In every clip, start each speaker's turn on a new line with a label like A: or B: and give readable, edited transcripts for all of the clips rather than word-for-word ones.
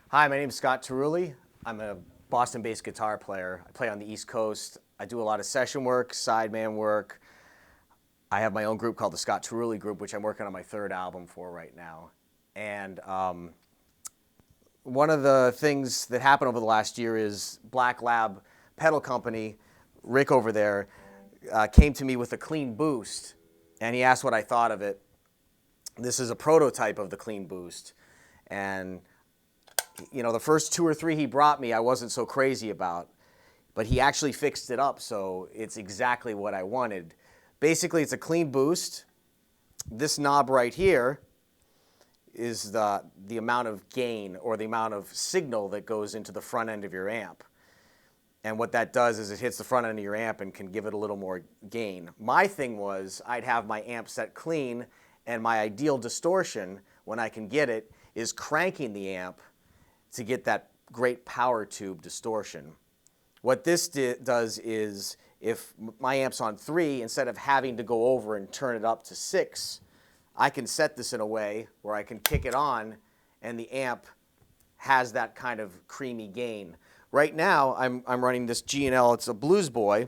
A: Hi, my name is Scott Tarulli. I'm a Boston-based guitar player. I play on the East Coast. I do a lot of session work, sideman work. I have my own group called the Scott Tarulli Group, which I'm working on my third album for right now. And one of the things that happened over the last year is Black Lab pedal company, Rick over there, came to me with a clean boost, and he asked what I thought of it. This is a prototype of the clean boost. And you know, the first 2 or 3 he brought me, I wasn't so crazy about, but he actually fixed it up, so it's exactly what I wanted. Basically, it's a clean boost. This knob right here is the amount of gain or the amount of signal that goes into the front end of your amp. And what that does is it hits the front end of your amp and can give it a little more gain. My thing was I'd have my amp set clean, and my ideal distortion, when I can get it, is cranking the amp to get that great power tube distortion. What this does is, if my amp's on 3, instead of having to go over and turn it up to 6, I can set this in a way where I can kick it on and the amp has that kind of creamy gain. Right now, I'm running this G&L. It's a Blues Boy.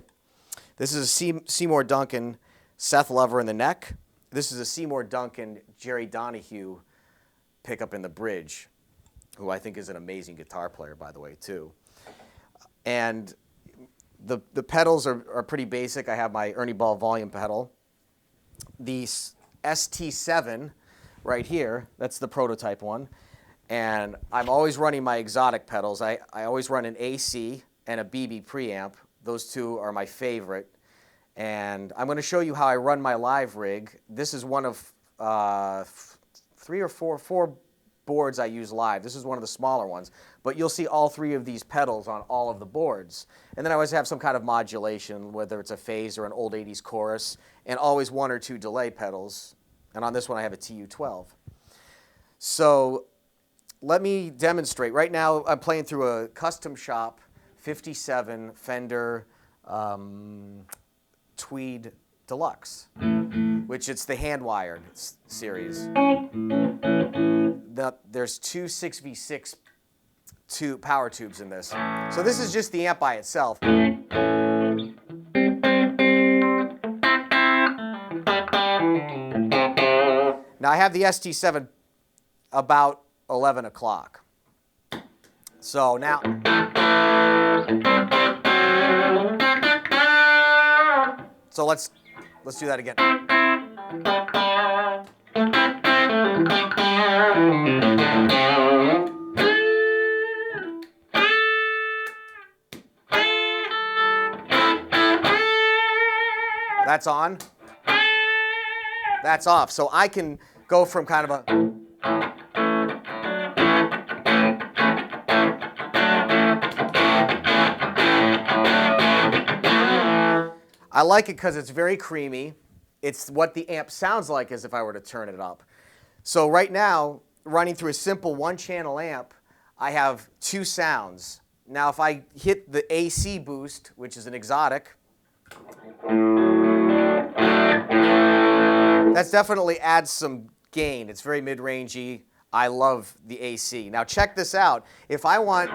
A: This is a Seymour Duncan Seth Lover in the neck. This is a Seymour Duncan Jerry Donahue pickup in the bridge, who I think is an amazing guitar player, by the way, too. And the pedals are pretty basic. I have my Ernie Ball volume pedal. The ST-7 right here, that's the prototype one. And I'm always running my exotic pedals. I always run an AC and a BB preamp. Those two are my favorite. And I'm going to show you how I run my live rig. This is one of 3 or 4 boards I use live. This is one of the smaller ones, but you'll see all 3 of these pedals on all of the boards. And then I always have some kind of modulation, whether it's a phase or an old 80s chorus, and always 1 or 2 delay pedals. And on this one I have a TU-12. So let me demonstrate. Right now I'm playing through a custom shop 57 Fender Tweed Deluxe, which it's the hand-wired series. There's 2 6v6 power tubes in this. So this is just the amp by itself. Now I have the ST-7 about 11 o'clock. So now, so let's do that again. That's on. That's off. So I can go from kind of a I like it because it's very creamy. It's what the amp sounds like as if I were to turn it up. So right now, running through a simple 1-channel amp, I have 2 sounds. Now if I hit the AC boost, which is an exotic, that definitely adds some gain. It's very mid-rangey. I love the AC. Now check this out. If I want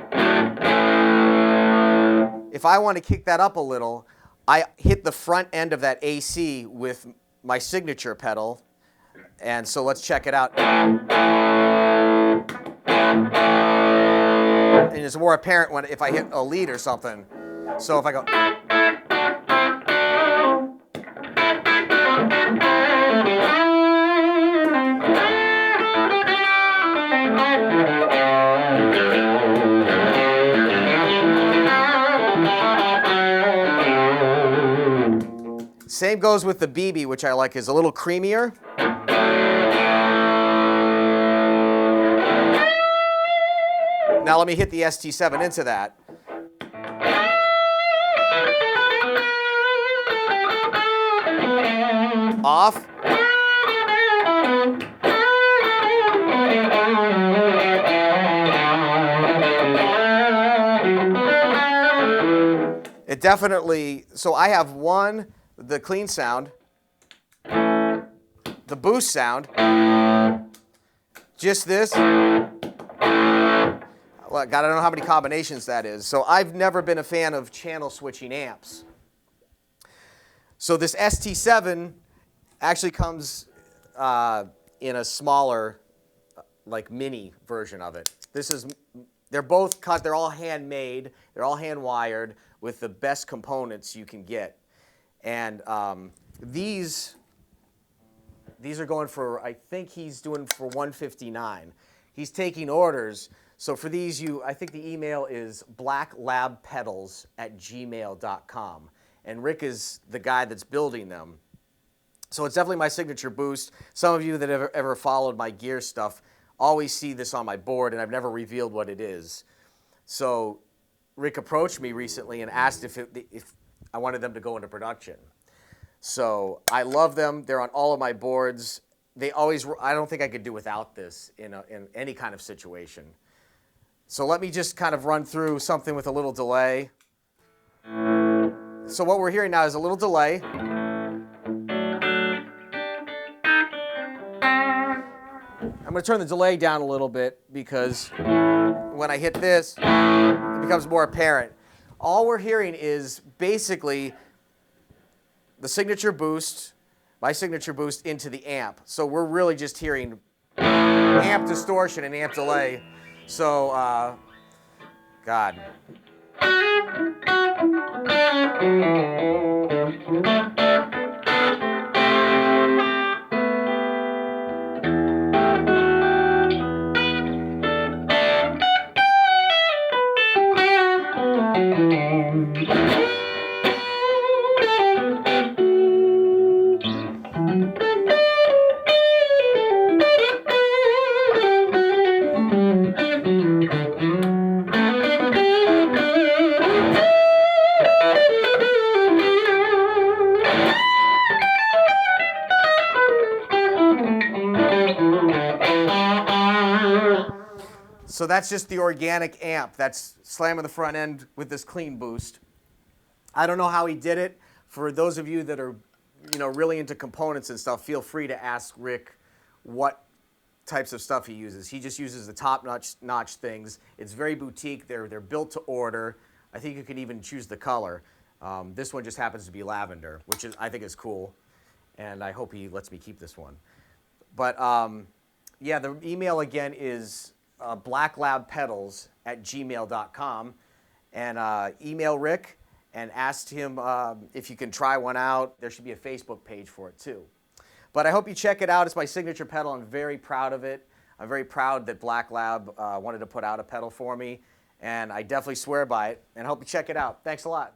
A: to kick that up a little, I hit the front end of that AC with my signature pedal. And so let's check it out. And it's more apparent if I hit a lead or something. So if I go, same goes with the BB, which I like, is a little creamier. Now let me hit the ST-7 into that. Off. It definitely, so I have the clean sound, the boost sound, just this. Well, God, I don't know how many combinations that is. So I've never been a fan of channel switching amps. So this ST-7 actually comes in a smaller, like mini version of it. They're both cut, they're all handmade, they're all hand wired with the best components you can get. And these are going for, I think he's doing for $159. He's taking orders. So for these, I think the email is blacklabpedals@gmail.com. And Rick is the guy that's building them. So it's definitely my signature boost. Some of you that have ever followed my gear stuff always see this on my board, and I've never revealed what it is. So Rick approached me recently and asked if I wanted them to go into production. So I love them. They're on all of my boards. I don't think I could do without this in any kind of situation. So let me just kind of run through something with a little delay. So what we're hearing now is a little delay. I'm going to turn the delay down a little bit because when I hit this, it becomes more apparent. All we're hearing is basically the signature boost, my signature boost into the amp. So we're really just hearing amp distortion and amp delay. So, God. So that's just the organic amp. That's slamming the front end with this clean boost. I don't know how he did it. For those of you that are, really into components and stuff, feel free to ask Rick what types of stuff he uses. He just uses the top-notch things. It's very boutique. They're built to order. I think you can even choose the color. This one just happens to be lavender, which I think is cool, and I hope he lets me keep this one. But yeah, the email again is blacklabpedals@gmail.com, and email Rick and ask him if you can try one out. There should be a Facebook page for it too. But I hope you check it out. It's my signature pedal. I'm very proud of it. I'm very proud that Black Lab wanted to put out a pedal for me, and I definitely swear by it, and I hope you check it out. Thanks a lot.